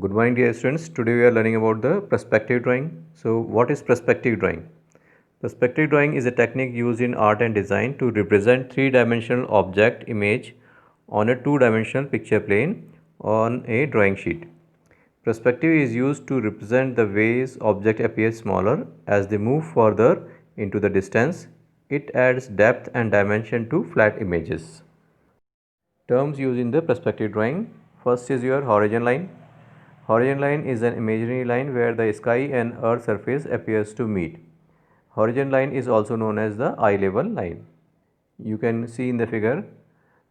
Good morning, dear students. Today we are learning about the perspective drawing. So, what is perspective drawing? Perspective drawing is a technique used in art and design to represent three-dimensional object image on a two-dimensional picture plane on a drawing sheet. Perspective is used to represent the ways object appears smaller as they move further into the distance. It adds depth and dimension to flat images. Terms used in the perspective drawing. First is your horizon line. Horizon line is an imaginary line where the sky and earth surface appears to meet. Horizon line is also known as the eye level line. You can see in the figure.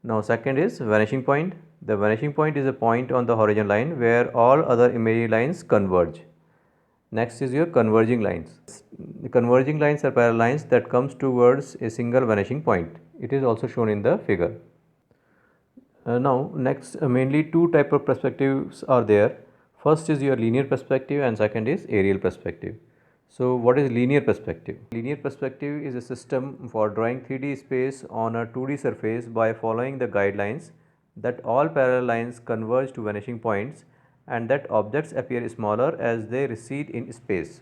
Now second is vanishing point. The vanishing point is a point on the horizon line where all other imaginary lines converge. Next is your converging lines. The converging lines are parallel lines that comes towards a single vanishing point. It is also shown in the figure. Now next mainly two type of perspectives are there. First is your linear perspective and second is aerial perspective. So what is linear perspective? Linear perspective is a system for drawing 3D space on a 2D surface by following the guidelines that all parallel lines converge to vanishing points and that objects appear smaller as they recede in space.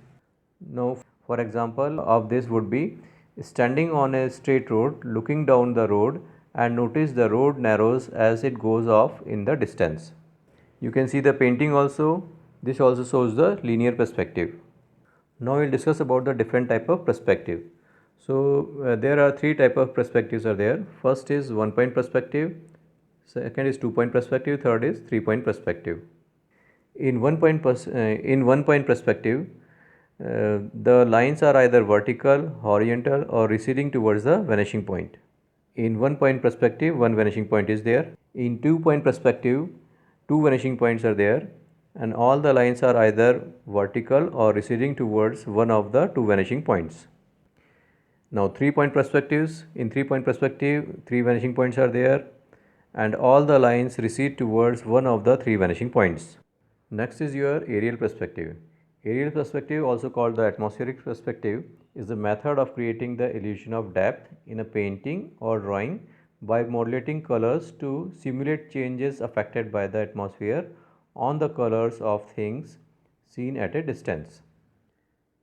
Now for example of this would be standing on a straight road, looking down the road and notice the road narrows as it goes off in the distance. You can see the painting also. This also shows the linear perspective. Now we'll discuss about the different type of perspective. So there are three type of perspectives are there. First is 1 point perspective, second is 2 point perspective, third is 3 point perspective. In 1 point perspective, the lines are either vertical, horizontal or receding towards the vanishing point. In 1 point perspective, one vanishing point is there. In 2 point perspective, two vanishing points are there and all the lines are either vertical or receding towards one of the two vanishing points. Now 3 point perspectives, in 3 point perspective, three vanishing points are there and all the lines recede towards one of the three vanishing points. Next is your aerial perspective. Aerial perspective, also called the atmospheric perspective, is the method of creating the illusion of depth in a painting or drawing by modulating colors to simulate changes affected by the atmosphere on the colors of things seen at a distance.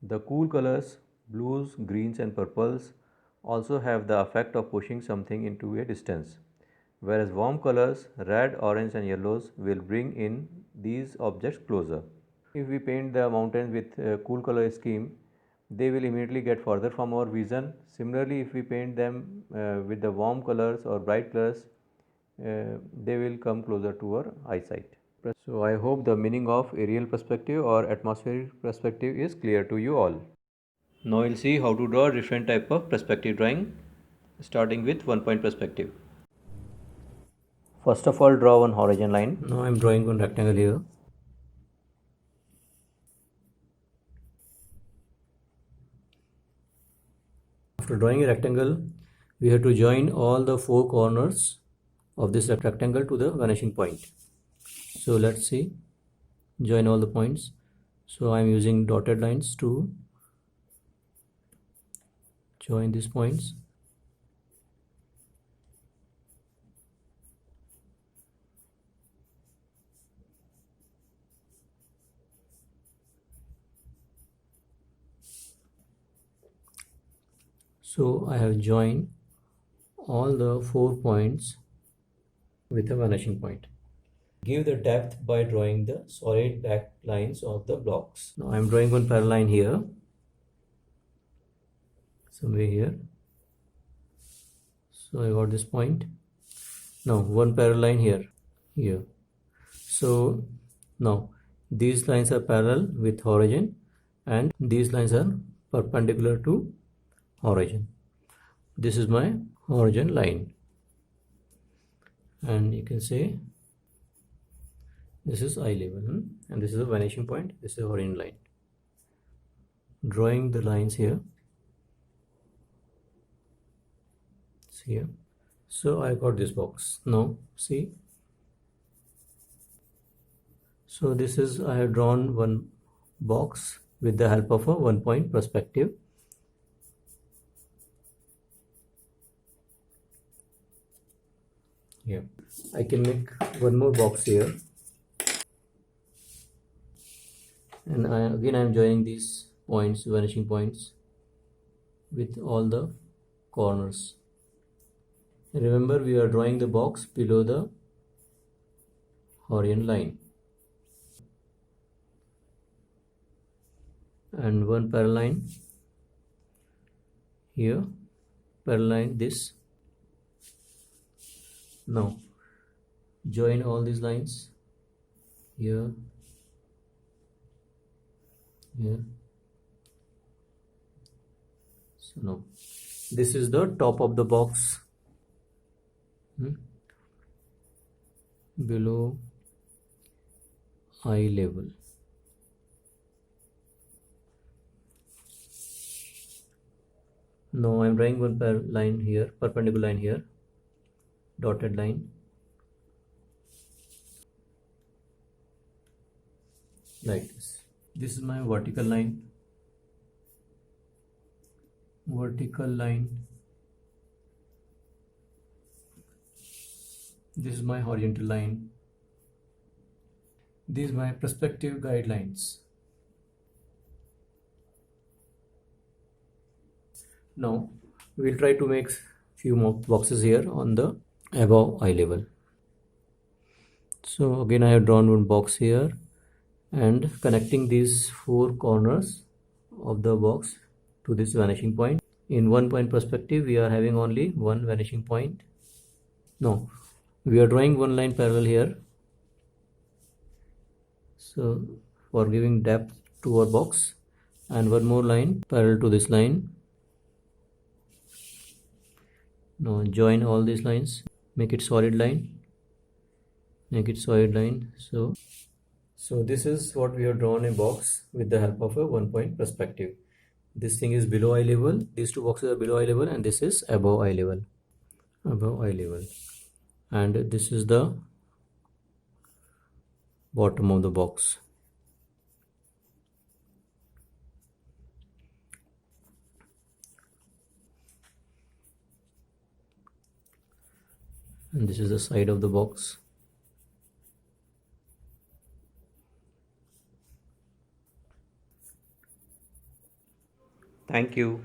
The cool colors, blues, greens and purples, also have the effect of pushing something into a distance, whereas warm colors, red, orange and yellows, will bring in these objects closer. If we paint the mountains with a cool color scheme, they will immediately get further from our vision. Similarly, if we paint them with the warm colors or bright colors, they will come closer to our eyesight. So I hope the meaning of aerial perspective or atmospheric perspective is clear to you all. Now we'll see how to draw different type of perspective drawing, starting with 1 point perspective. First of all, draw one horizon line. Now I'm drawing one rectangle here. After drawing a rectangle, we have to join all the four corners of this rectangle to the vanishing point. So let's see, join all the points. So I'm using dotted lines to join these points. So I have joined all the 4 points with a vanishing point. Give the depth by drawing the solid back lines of the blocks. Now I am drawing one parallel line here, somewhere here. So I got this point. Now one parallel line here. So now these lines are parallel with horizon and these lines are perpendicular to horizon. This is my horizon line, and you can say this is eye level, and this is a vanishing point. This is a horizon line. Drawing the lines here. See here. So I got this box. Now see. So this is, I have drawn one box with the help of a 1 point perspective. Here I can make one more box here. and again I am joining these points, vanishing points, with all the corners. Remember, we are drawing the box below the horizontal line, and one parallel line here, parallel line this. Now join all these lines here, here. So now this is the top of the box, below eye level. Now I am drawing one line here, perpendicular line here, dotted line, like this. This is my vertical line, this is my horizontal line, these are my perspective guidelines. Now we'll try to make few more boxes here on the above eye level. So again I have drawn one box here, and connecting these four corners of the box to this vanishing point. In one point perspective we are having only one vanishing point. No, we are drawing one line parallel here, so for giving depth to our box, and one more line parallel to this line. Now join all these lines, make it solid line, so this is what we have drawn a box with the help of a one point perspective. This thing is below eye level, these two boxes are below eye level, and this is above eye level, and this is the bottom of the box. And this is the side of the box. Thank you.